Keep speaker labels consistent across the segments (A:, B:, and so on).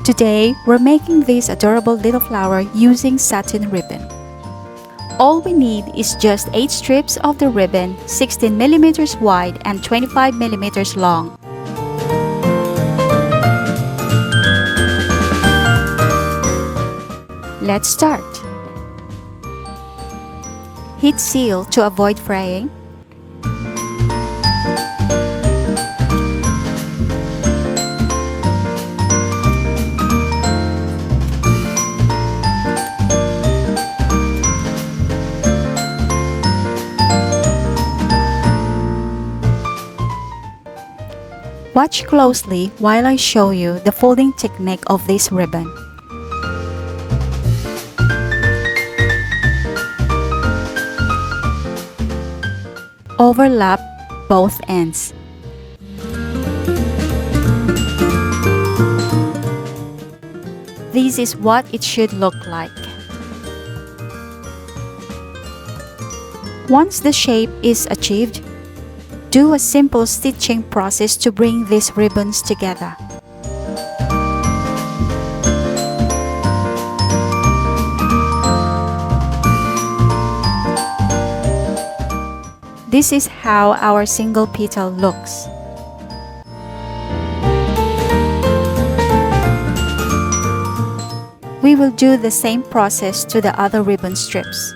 A: Today, we're making this adorable little flower using satin ribbon. All we need is just 8 strips of the ribbon, 16 mm wide and 25 mm long. Let's start. Heat seal to avoid fraying. Watch closely while I show you the folding technique of this ribbon. Overlap both ends. This is what it should look like. Once the shape is achieved, do a simple stitching process to bring these ribbons together. This is how our single petal looks. We will do the same process to the other ribbon strips.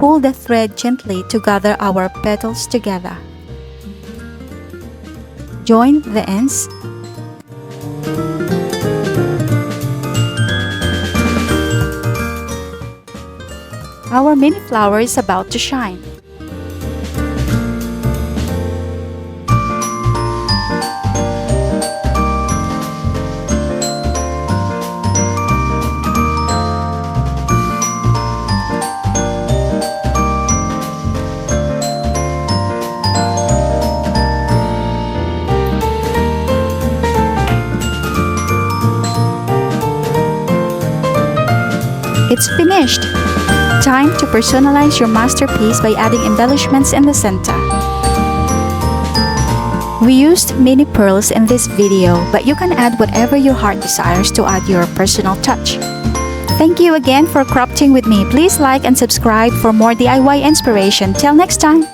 A: Pull the thread gently to gather our petals together. Join the ends. Our mini flower is about to shine. It's finished! Time to personalize your masterpiece by adding embellishments in the center. We used mini pearls in this video, but you can add whatever your heart desires to add your personal touch. Thank you again for crafting with me. Please like and subscribe for more DIY inspiration. Till next time!